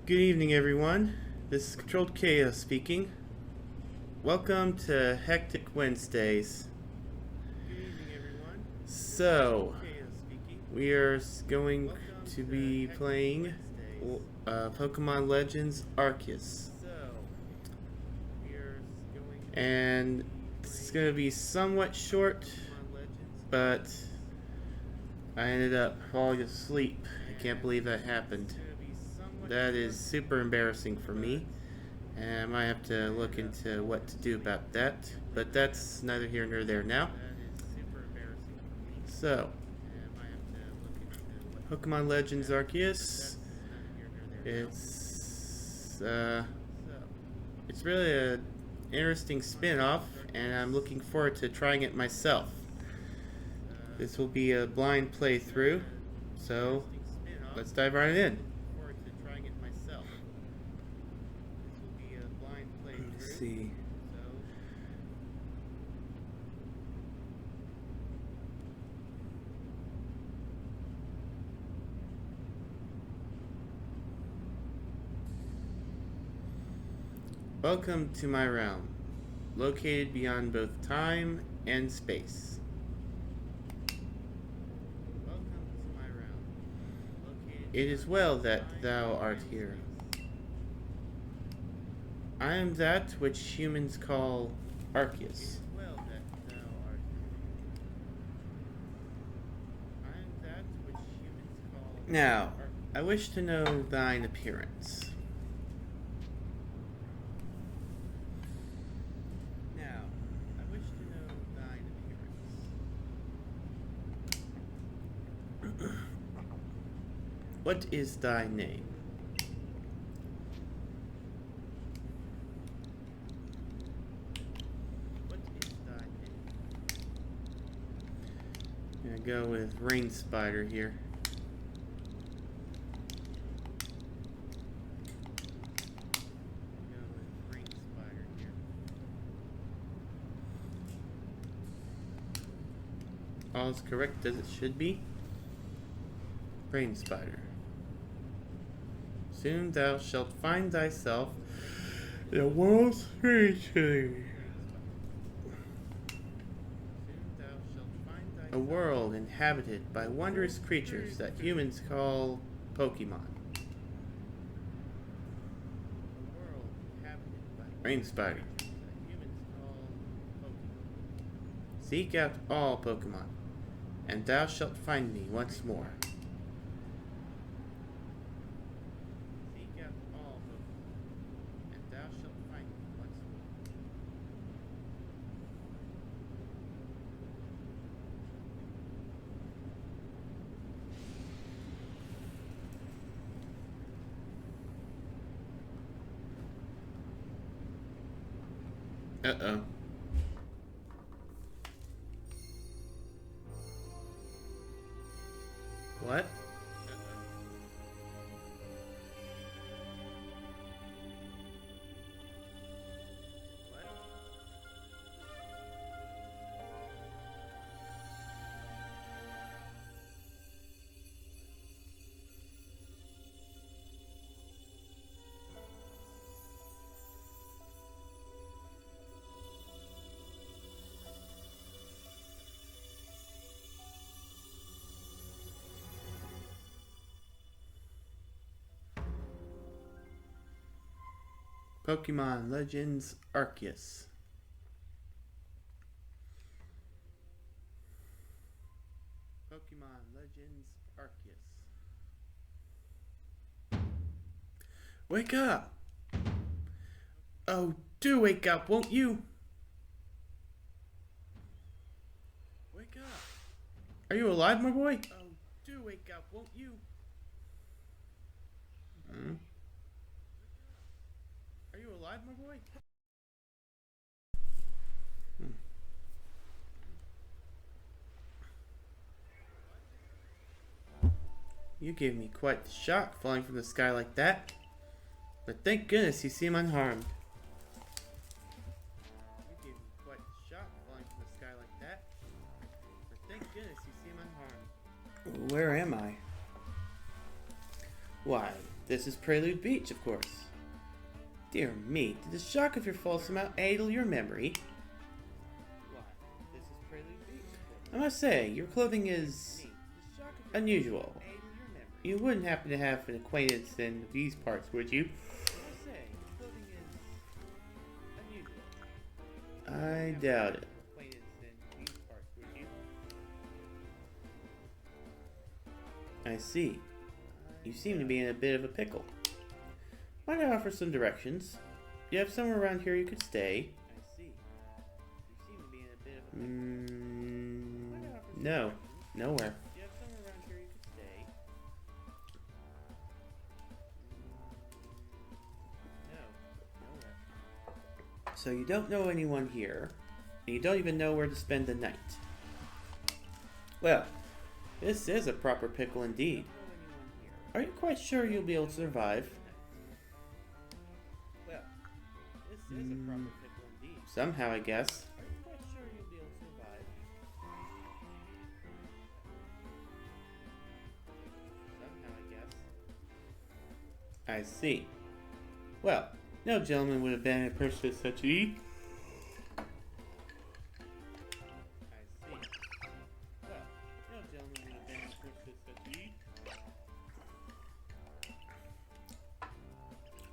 Good evening, everyone. This is Controlled Chaos speaking. Welcome to Hectic Wednesdays. Good evening, everyone. So, we are going to be playing Pokemon Legends Arceus. And it's going to be somewhat short, but I ended up falling asleep. I can't believe that happened. That is super embarrassing for me, and I might have to look into what to do about that, but that's neither here nor there now. So, Pokemon Legends Arceus, it's really an interesting spin-off, and I'm looking forward to trying it myself. This will be a blind playthrough, so let's dive right in. Let's see. Welcome to my realm, located beyond both time and space. It is well that thou art here. I am that which humans call Arceus. Now, I wish to know thine appearance. What is thy name? I'm gonna go with Rain Spider here. All is correct as it should be. Rain Spider. Soon thou shalt find thyself in a world spiritually. A world inhabited by wondrous creatures that humans call Pokemon. Rain Spider. Seek out all Pokemon, and thou shalt find me once more. Uh-oh. What? Pokemon Legends Arceus. Pokemon Legends Arceus. Wake up! Oh, do wake up, won't you? Wake up! Are you alive, my boy? Oh, do wake up, won't you? Are you alive, my boy? You gave me quite the shock falling from the sky like that. But thank goodness you seem unharmed. You gave me quite the shock falling from the sky like that. But thank goodness you seem unharmed. Where am I? Why, This is Prelude Beach, of course. Dear me, did the shock of your fall somehow addle your memory? This is Prelude Beach. I must say, your clothing is unusual. You wouldn't happen to have an acquaintance in these parts, would you? I doubt it. I see. You seem to be in a bit of a pickle. Might I offer some directions? You have somewhere around here you could stay? I see. You seem to be in a bit of a pickle. No, nowhere. You have somewhere around here you could stay? No, nowhere. So you don't know anyone here, and you don't even know where to spend the night. Well, this is a proper pickle indeed. Are you quite sure you'll be able to survive? Well, this is a proper pickle indeed. Somehow, I guess. Are you quite sure you'll be able to survive? Somehow, I guess. I see. Well, no gentleman would abandon a person of such need.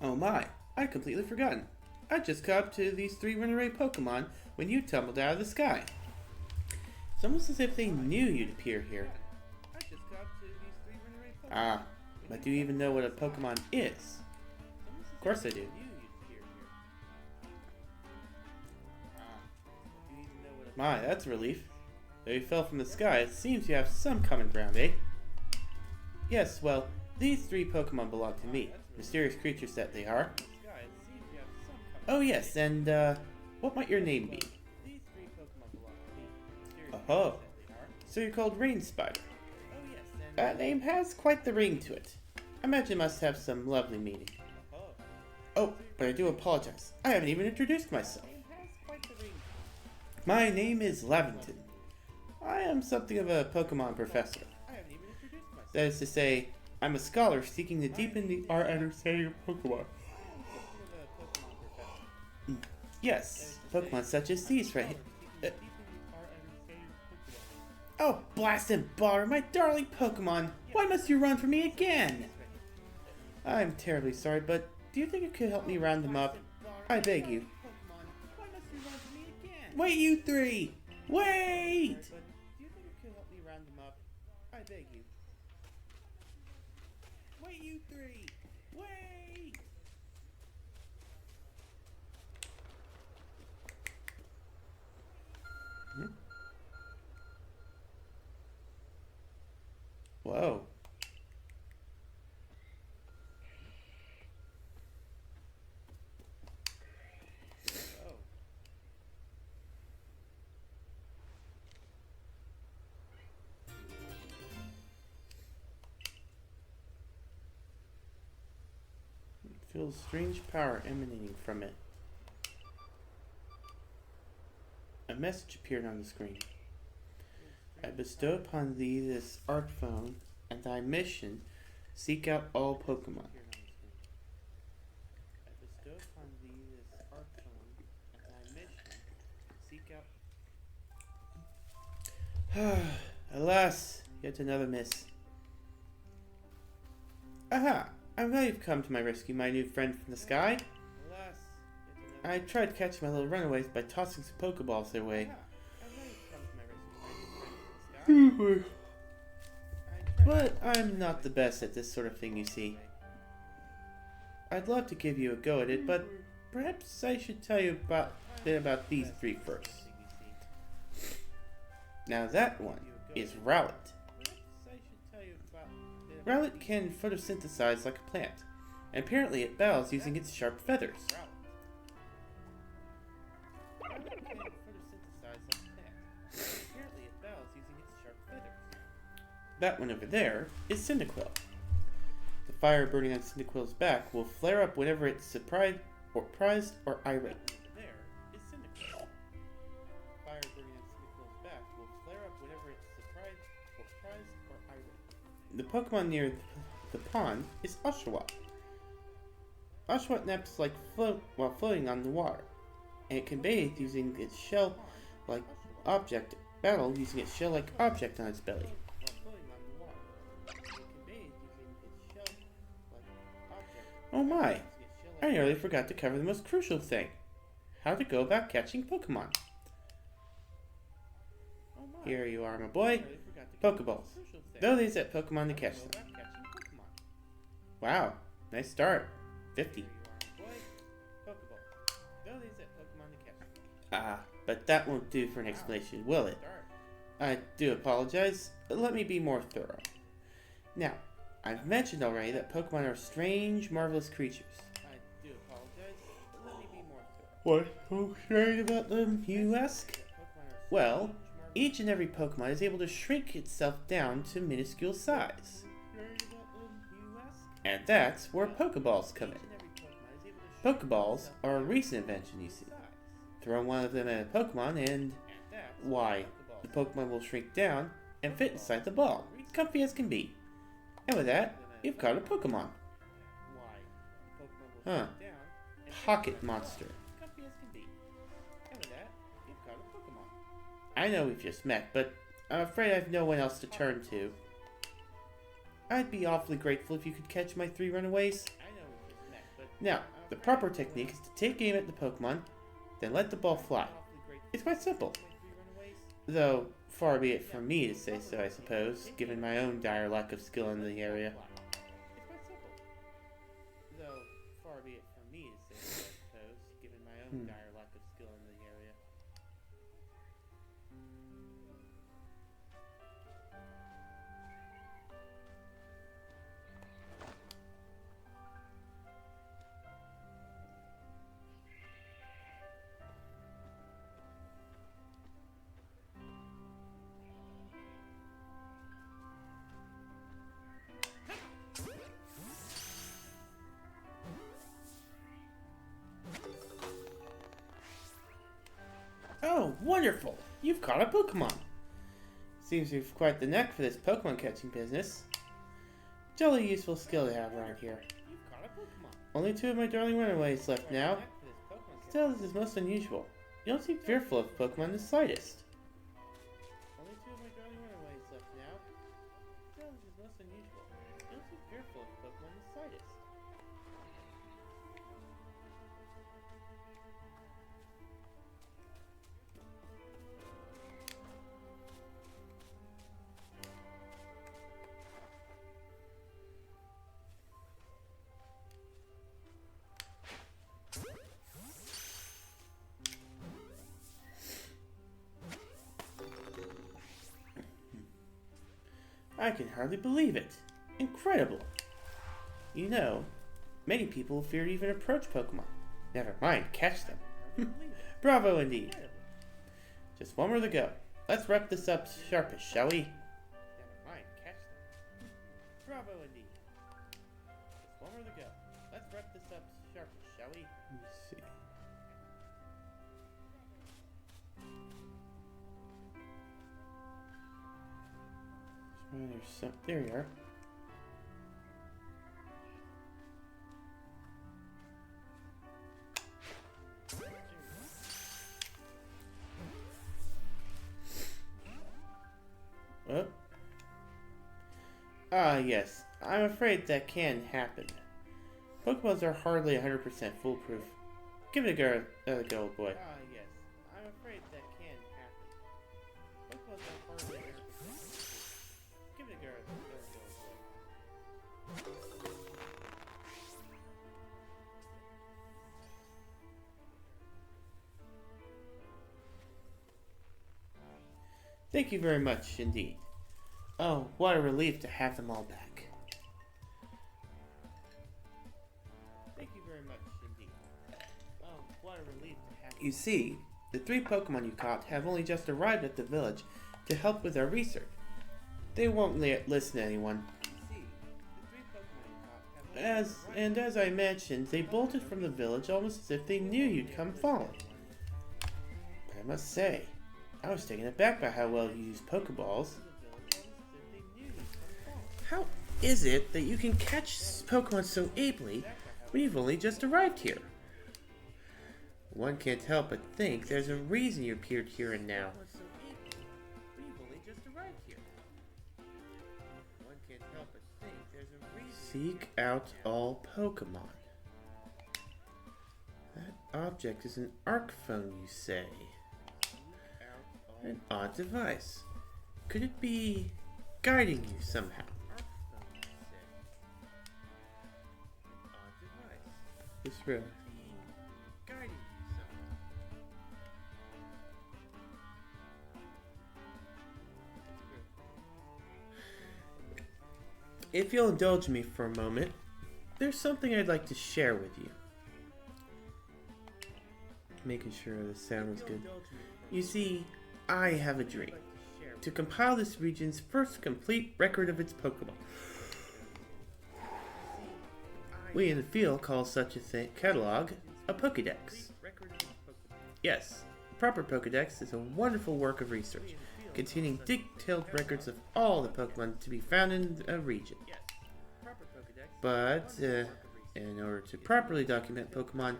Oh my, I'd completely forgotten. I just caught up to these 3 runaway Pokemon when you tumbled out of the sky. It's almost as if they knew you'd appear here. Ah, but do you even know what a Pokemon is? Of course I do. My, that's a relief. Though you fell from the sky, it seems you have some common ground, eh? Yes, well, these 3 Pokemon belong to me. Mysterious creatures that they are. Oh yes, and what might your name be? Oh, so you're called Rain Spider. That name has quite the ring to it. I imagine it must have some lovely meaning. Oh, but I do apologize. I haven't even introduced myself. My name is Lavington. I am something of a Pokemon professor. That is to say, I'm a scholar seeking to deepen our understanding of Pokemon. Yes, Pokemon such as these right here. Oh, blast and bar, my darling Pokemon! Why must you run from me again? I'm terribly sorry, but do you think you could help me round them up? I beg you. Wait, you 3! Wait! Do you think you could help me round them up? I beg you. Wait, you 3! Wait! Whoa. Feels strange power emanating from it. A message appeared on the screen. I bestow upon thee this art phone and thy mission, seek out all Pokemon. I bestow upon thee this art phone and thy mission, seek out... Alas, yet another miss. Aha! I'm glad you've come to my rescue, my new friend from the sky. I tried catching my little runaways by tossing some Pokeballs their way. But I'm not the best at this sort of thing, you see. I'd love to give you a go at it, but perhaps I should tell you a bit about these 3 first. Now that one is Rowlet. Rowlet can photosynthesize like a plant, and apparently it bows using its sharp feathers. That one over there is Cyndaquil. The fire burning on Cyndaquil's back will flare up whenever it's surprised or irate. The Pokemon near the pond is Oshawott. Oshawott naps like while floating on the water, and it can bathe using its shell-like object. Battle using its shell-like object on its belly. Oh my! I nearly forgot to cover the most crucial thing: how to go about catching Pokemon. Here you are, my boy. Pokeballs. They'll use that Pokemon to catch them. Wow, nice start. 50. Ah, but that won't do for an explanation, will it? I do apologize. Let me be more thorough. Now, I've mentioned already that Pokemon are strange, marvelous creatures. I do apologize. Let me be more thorough. What's so strange about them, you ask? Well, each and every Pokemon is able to shrink itself down to minuscule size. And that's where Pokeballs come in. Pokeballs are a recent invention, you see. Throw one of them at a Pokemon and, why, the Pokemon will shrink down and fit inside the ball, comfy as can be. And with that, you've caught a Pokemon. Huh. Pocket Monster. I know we've just met, but I'm afraid I've no one else to turn to. I'd be awfully grateful if you could catch my 3 runaways. Now, the proper technique is to take aim at the Pokemon, then let the ball fly. It's quite simple. Though, far be it from me to say so, I suppose, given my own dire lack of skill in the area. Oh, wonderful! You've caught a Pokemon! Seems you've quite the knack for this Pokemon catching business. Jolly useful skill to have around here. Only 2 of my darling runaways left now. Still, this is most unusual. You don't seem fearful of Pokemon in the slightest. Only 2 of my darling runaways left now. Still, this is most unusual. You don't seem fearful of Pokemon in the slightest. I can hardly believe it. Incredible. You know, many people fear to even approach Pokemon. Never mind, catch them. Bravo indeed. Just one more to go. Let's wrap this up sharpish, shall we? Never mind, catch them. Bravo indeed. Just one more to go. Let's wrap this up sharpish, shall we? Let me see. There's some, there you are. Oh. Ah, yes. I'm afraid that can happen. Pokeballs are hardly 100% foolproof. Give it a go, boy. Ah, yes. I'm afraid that can happen. Pokeballs are hardly 100%. Give it a go, boy. Thank you very much indeed. Oh, what a relief to have them all back. Thank you very much indeed. Oh, what a relief to have them. You see, the 3 Pokemon you caught have only just arrived at the village to help with our research. They won't listen to anyone. As I mentioned, they bolted from the village almost as if they knew you'd come falling. But I must say, I was taken aback by how well you use Pokeballs. How is it that you can catch Pokemon so ably We've only just arrived here. One can't help but think there's a reason you appeared here and now. We've only just arrived here. One can't help but think there's a reason. Seek out all Pokemon. That object is an arc phone, you say? An odd device. Could it be guiding you somehow? This room. If you'll indulge me for a moment, there's something I'd like to share with you. Making sure the sound was good. You see, I have a dream. To compile this region's first complete record of its Pokemon. We in the field call such a catalog a Pokédex. Yes, a proper Pokédex is a wonderful work of research, containing detailed records of all the Pokemon to be found in a region. But, in order to properly document Pokemon,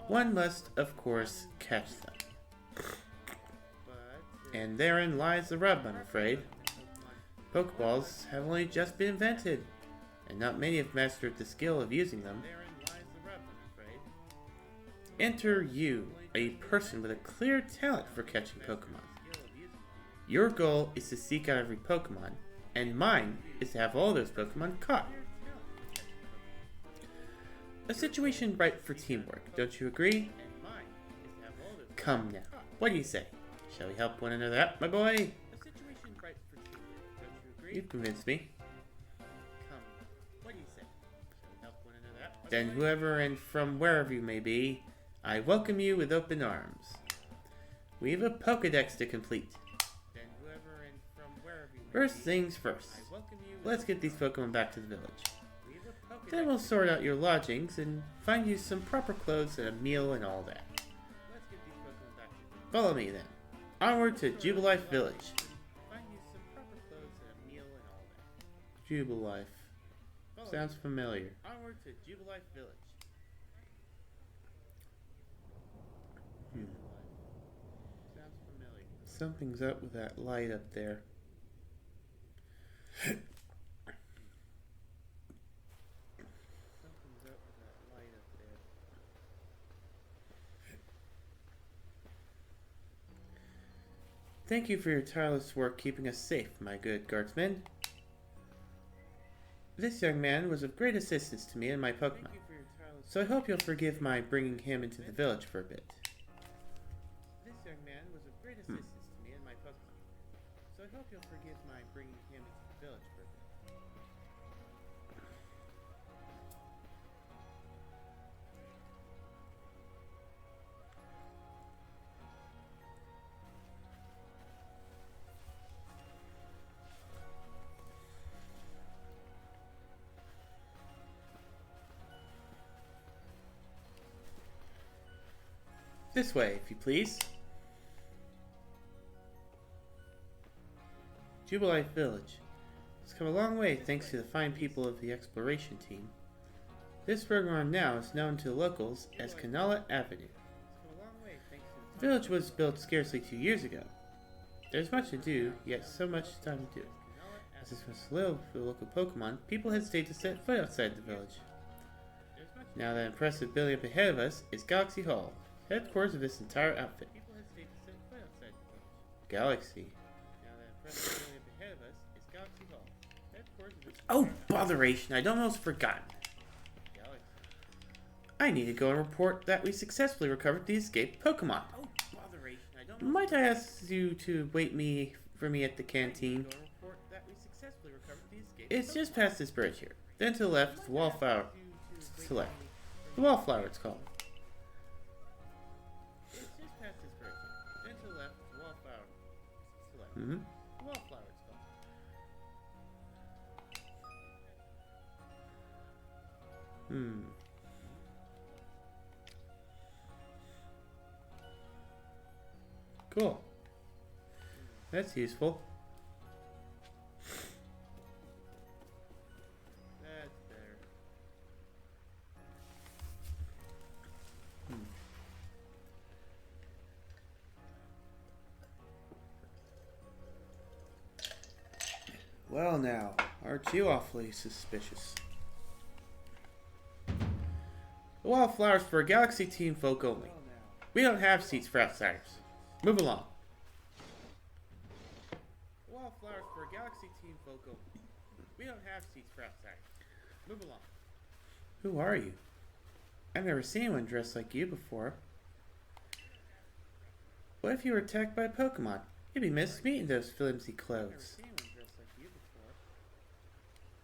one must, of course, catch them. And therein lies the rub, I'm afraid. Pokeballs have only just been invented, and not many have mastered the skill of using them. Enter you, a person with a clear talent for catching Pokemon. Your goal is to seek out every Pokemon, and mine is to have all those Pokemon caught. A situation ripe for teamwork, don't you agree? Come now, what do you say? Shall we help one another out, my boy? You've convinced me. Then whoever and from wherever you may be, I welcome you with open arms. We have a Pokédex to complete. First things first, let's get these Pokemon back to the village. Then we'll sort out your lodgings and find you some proper clothes and a meal and all that. Follow me then. Onward to Jubilife Village. Jubilife. Sounds familiar. Onward to Jubilife Village. Sounds familiar. Something's up with that light up there. Thank you for your tireless work keeping us safe, my good guardsmen. This young man was of great assistance to me and my Pokemon, so I hope you'll forgive my bringing him into the village for a bit. This young man was of great assistance to me and my Pokemon, so I hope you'll forgive my bringing him into the village for a bit. This way, if you please. Jubilife Village. It's come a long way thanks to the fine people of the exploration team. This road we're on now is known to the locals as Canala Avenue. The village was built scarcely 2 years ago. There's much to do, yet so much time to do it. As this was little for the local Pokemon, people hesitate to set foot outside the village. Now that impressive building up ahead of us is Galaxy Hall, headquarters of this entire outfit. Galaxy. Oh, botheration! I'd almost forgotten. I need to go and report that we successfully recovered the escaped Pokemon. Might I ask you to wait for me at the canteen? It's just past this bridge here. Then to the left, the Wallflower. To the left. The Wallflower, it's called. Mm-hmm. Wallflower, it's called. Cool. That's useful. That's better. Well now, aren't you awfully suspicious? The wildflowers for Galaxy Team folk only. We don't have seats for outsiders. Move along. The wildflowers for Galaxy Team folk only. We don't have seats for outsiders. Move along. Who are you? I've never seen anyone dressed like you before. What if you were attacked by a Pokemon? You'd be missed meeting those flimsy clothes.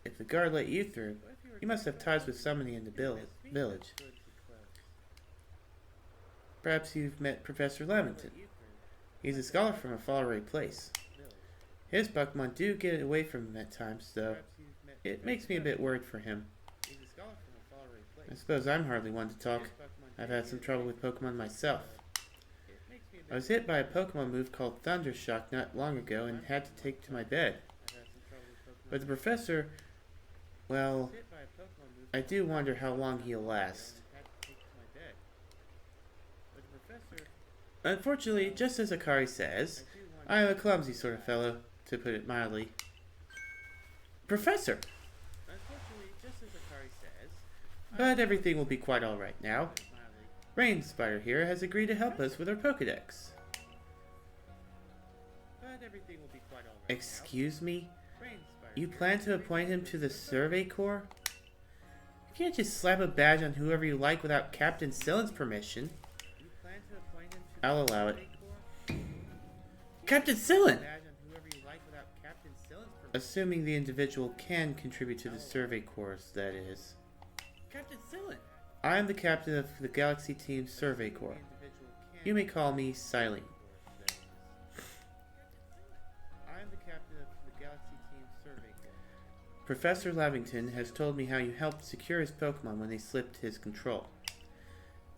If the guard let you through, you must have ties with somebody in the village. Perhaps you've met Professor Lamington. He's a scholar from a faraway place. His Pokemon do get away from him at times, though. It makes me a bit worried for him. I suppose I'm hardly one to talk. I've had some trouble with Pokemon myself. I was hit by a Pokemon move called Thunder Shock not long ago and had to take to my bed. But the professor, well, I do wonder how long he'll last. Unfortunately, just as Akari says, I am a clumsy sort of fellow, to put it mildly. Professor! But everything will be quite alright now. Rain Spider here has agreed to help us with our Pokedex. Excuse me? You plan to appoint him to the Survey Corps? You can't just slap a badge on whoever you like without Captain Sillen's permission. I'll allow it. Captain Sillen! Assuming the individual can contribute to the Survey Corps, that is. Captain Sillen! I am the captain of the Galaxy Team Survey Corps. You may call me Silene. Professor Lavington has told me how you helped secure his Pokemon when they slipped his control.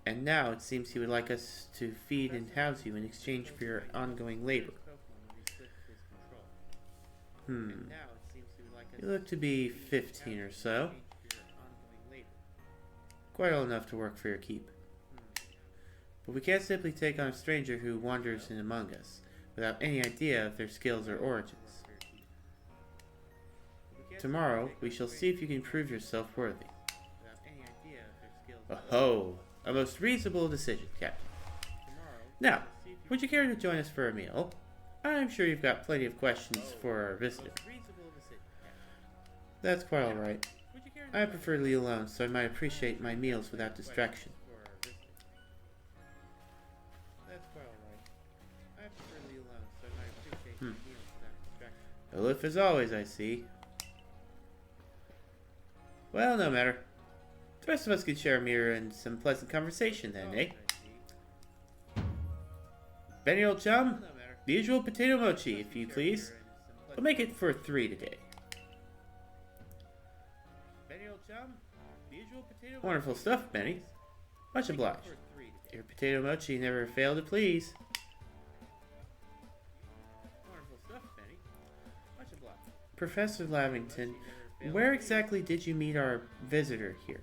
And now it seems he would like us to feed and house you in exchange for your ongoing labor. You look to be 15 or so. Quite old enough to work for your keep. But we can't simply take on a stranger who wanders in among us, without any idea of their skills or origins. Tomorrow, we shall see if you can prove yourself worthy. Oh, a most reasonable decision, Captain. Now, would you care to join us for a meal? I'm sure you've got plenty of questions for our visitor. That's quite alright. I prefer to eat alone, so I might appreciate my meals without distraction. Aloof as always, I see. Well, no matter. The rest of us can share a mirror and some pleasant conversation then, eh? Benny, old chum, the usual potato mochi, if you please. We'll make it for 3 today. Wonderful stuff, Benny. Much obliged. Your potato mochi never failed to please. Professor Lavington, where exactly did you meet our visitor here?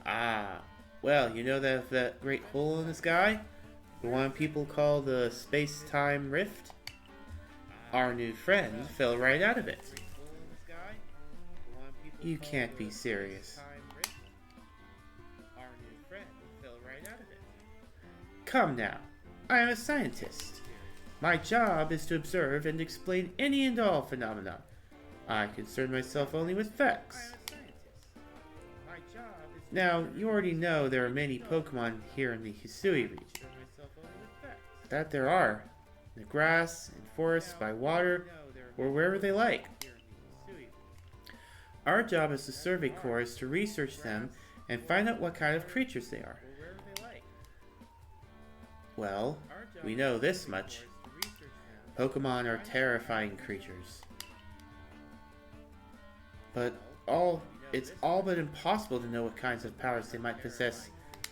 Ah, well, you know that great hole in the sky? The one people call the space-time rift? Our new friend fell right out of it. You can't be serious. Come now, I am a scientist. My job is to observe and explain any and all phenomena. I concern myself only with facts. Now, you already know there are many Pokemon here in the Hisui region. That there are. In the grass, in forests, by water, or wherever they like. Our job as the Survey Corps is to research them and find out what kind of creatures they are. Well, we know this much. Pokemon are terrifying creatures. But it's all but impossible to know what kinds of powers they might possess,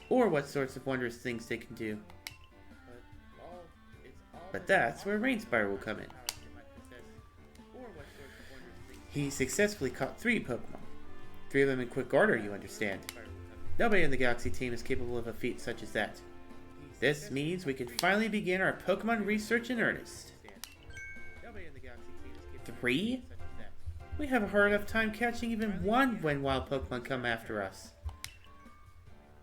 or what sorts of wondrous things they can do. But that's where Rainspire will come in. He successfully caught 3 Pokemon. 3 of them in quick order, you understand. Nobody in the Galaxy team is capable of a feat such as that. This means we can finally begin our Pokemon research in earnest. 3? We have a hard enough time catching even one when wild Pokemon come after us.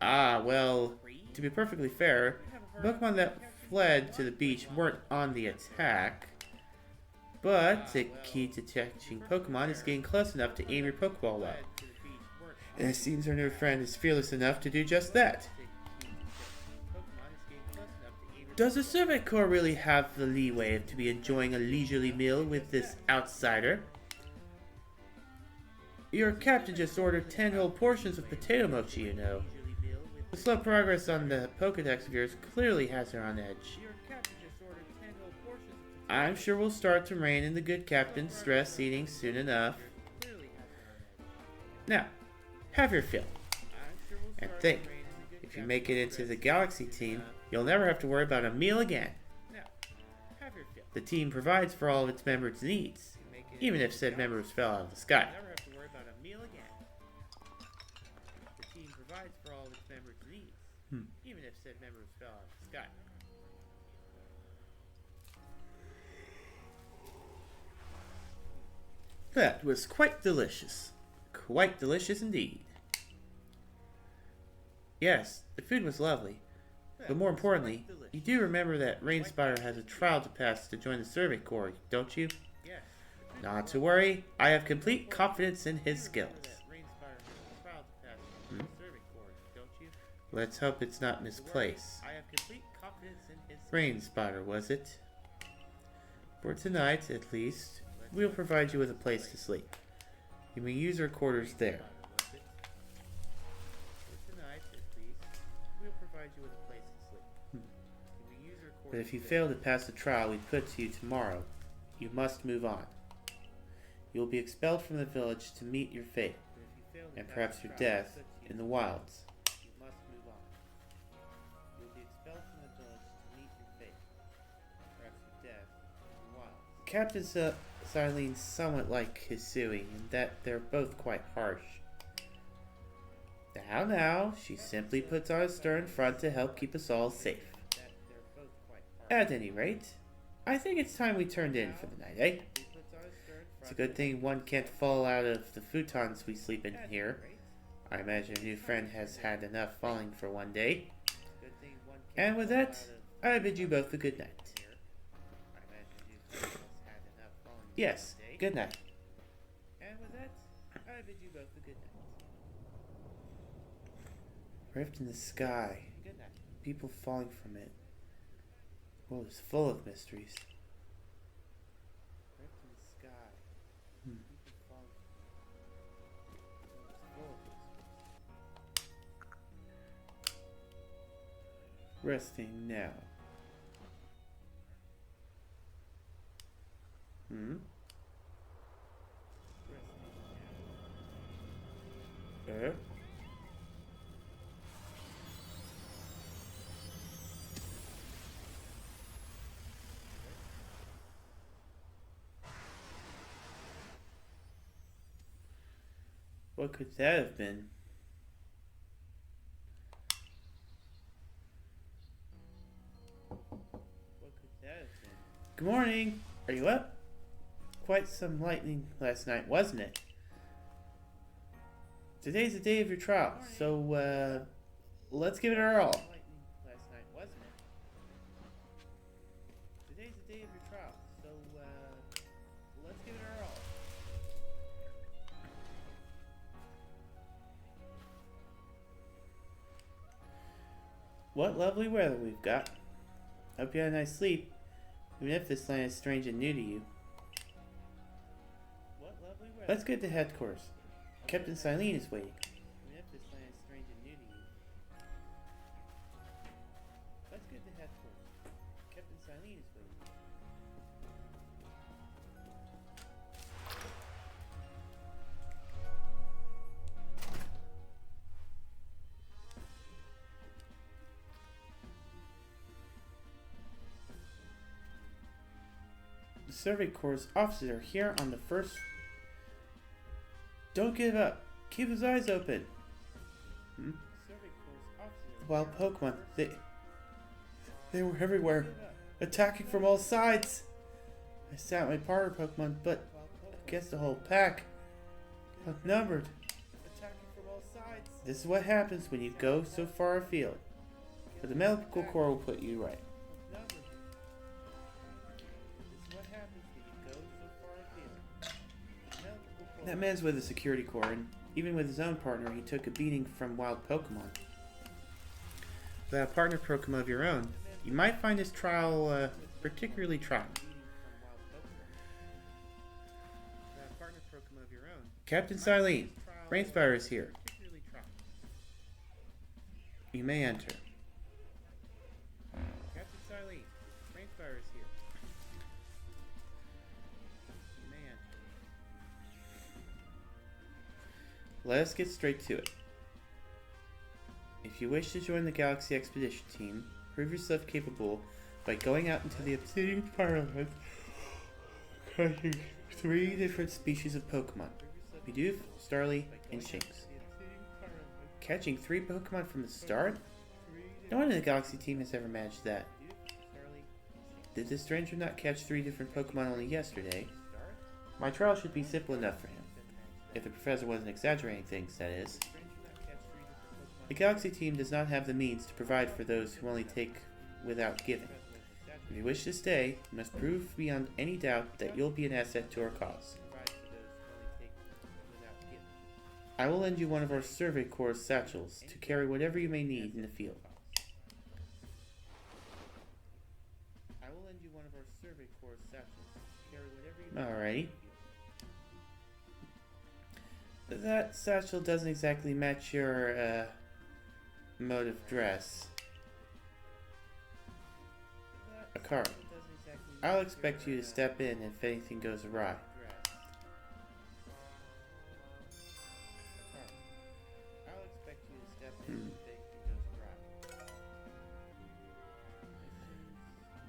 Ah, well, to be perfectly fair, the Pokemon that fled to the beach weren't on the attack. But the key to catching Pokemon is getting close enough to aim your Pokeball well. And it seems our new friend is fearless enough to do just that. Does the Survey Corps really have the leeway to be enjoying a leisurely meal with this outsider? Your captain just ordered 10 whole portions of potato mochi, you know. The slow progress on the Pokedex of yours clearly has her on edge. I'm sure we'll start to rein in the good captain's stress eating soon enough. Now, have your fill. And think, if you make it into the Galaxy team, you'll never have to worry about a meal again. The team provides for all of its members' needs, even if said members fell out of the sky. Even if said members fell out of the sky. That was quite delicious. Quite delicious indeed. Yes, the food was lovely. But more importantly, you do remember that Rainspider has a trial to pass to join the Survey Corps, don't you? Not to worry, I have complete confidence in his skills. Let's hope it's not misplaced. Rainspider, was it? For tonight, at least, we'll provide you with a place to sleep. You may use our quarters there. But if you fail to pass the trial we put to you tomorrow, you must move on. You will be expelled from the village to meet your fate, and perhaps your death, in the wilds. Captain Silene's somewhat like Hisui in that they're both quite harsh. Now, she simply puts on a stern front to help keep us all safe. At any rate, I think it's time we turned in for the night, eh? It's a good thing one can't fall out of the futons we sleep in here. I imagine a new friend has had enough falling for one day. And with that, I bid you both a good night. Yes, good night. And with that, I bid you both a good night. Rift in the sky. People falling from it. The world is full of mysteries. Rift in the sky. People falling from it. The world is full of mysteries. Resting now. What could that have been? Good morning. Are you up? Quite some lightning last night, wasn't it? Today's the day of your trial, so let's give it our all. Today's the day of your trial, so let's give it our all. What lovely weather we've got. Hope you had a nice sleep, even if this land is strange and new to you. Let's get to headquarters. Captain Silene is waiting. Let's get to headquarters. Captain Silene is waiting. The Survey Corps officers are here on the first. Don't give up. Keep his eyes open. Wild Pokemon, they were everywhere, attacking from all sides. I sat my partner Pokemon, but against the whole pack. Outnumbered. Attacking from all sides. This is what happens when you go so far afield. But the medical corps will put you right. That man's with the security corps, and even with his own partner, he took a beating from wild Pokemon. Without a partner Pokemon of your own, you might find this trial particularly trying. Captain Silene, Rainspire is here. You may enter. Captain Silene, Rainspire is here. You may enter. Let us get straight to it. If you wish to join the Galaxy Expedition team, prove yourself capable by going out into the Obsidian Firelands, catching 3 different species of Pokemon: Bidoof, Starly, and Shinx. Catching 3 Pokemon from the start? No one in the Galaxy team has ever managed that. Did the stranger not catch 3 different Pokemon only yesterday? My trial should be simple enough for him. If the professor wasn't exaggerating things, that is. The Galaxy team does not have the means to provide for those who only take without giving. If you wish to stay, you must prove beyond any doubt that you'll be an asset to our cause. I will lend you one of our Survey Corps satchels to carry whatever you may need in the field. Alrighty. That satchel doesn't exactly match your mode of dress. A car. I'll expect you to step in if anything goes awry.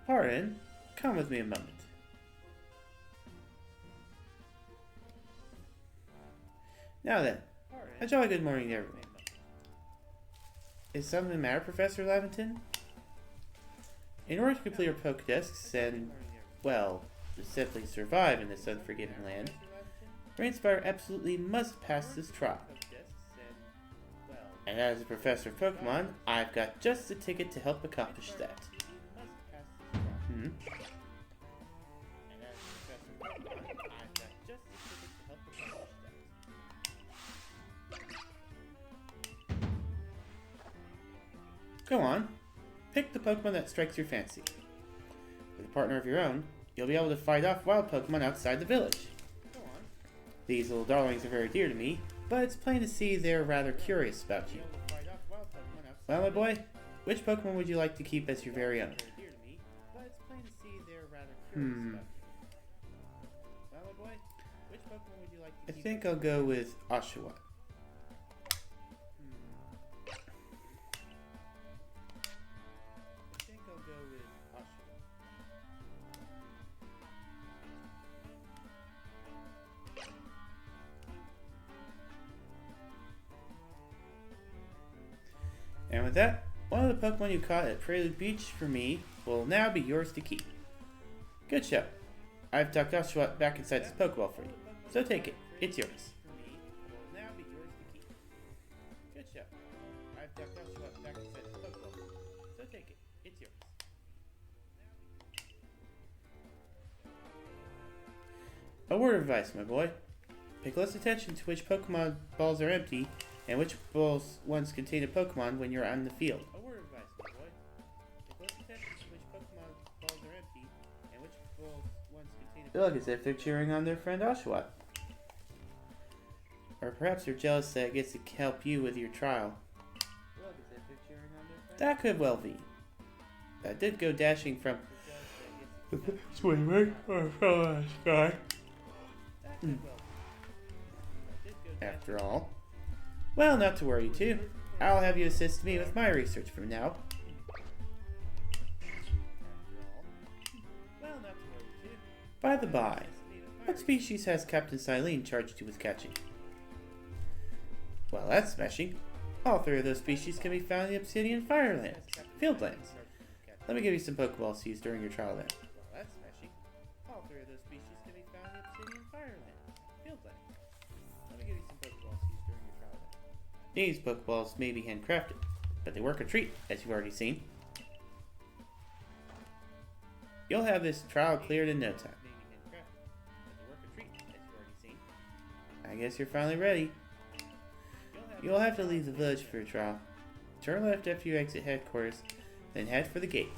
Pardon? Come with me a moment. Now then, a jolly good morning to everyone. Is something the matter, Professor Laventon? In order to complete our Pokédex and, well, to simply survive in this unforgiving land, Rainspire absolutely must pass this trial. And as a professor of Pokemon, I've got just the ticket to help accomplish that. Go on, pick the Pokemon that strikes your fancy. With a partner of your own, you'll be able to fight off wild Pokemon outside the village. These little darlings are very dear to me, but it's plain to see they're rather curious about you. Well, my boy, which Pokemon would you like to keep as your very own? I think I'll go with Oshawott. And with that, one of the Pokemon you caught at Prelude Beach for me will now be yours to keep. Good show. I've tucked Oshawott back inside this Pokeball for you, so take it. It's yours. Good show. I've tucked Oshawott back inside this Pokeball for you, so take it. It's yours. A word of advice, my boy. Pay close attention to which Pokemon balls are empty and which ones contain a Pokemon when you're on the field. A word of advice, my boy. Pay close attention to which Pokemon balls are empty and which ones contain a Pokemon. They look as if they're cheering on their friend Oshawott. Or perhaps they're jealous that it gets to help you with your trial. They look as if they're cheering on their friend. That could well be. That did go dashing from swimming or sky. After all. Well, not to worry too. I'll have you assist me with my research from now. By the by, what species has Captain Silene charged you with catching? Well, that's smashing. All 3 of those species can be found in the Obsidian Fieldlands. Let me give you some Pokeballs to use during your trial then. Well, that's smashing. All 3 of those species can be found in the Obsidian Firelands. These Pokeballs may be handcrafted, but they work a treat, as you've already seen. You'll have this trial cleared in no time. I guess you're finally ready. You'll have to leave the village for your trial. Turn left after you exit headquarters, then head for the gate.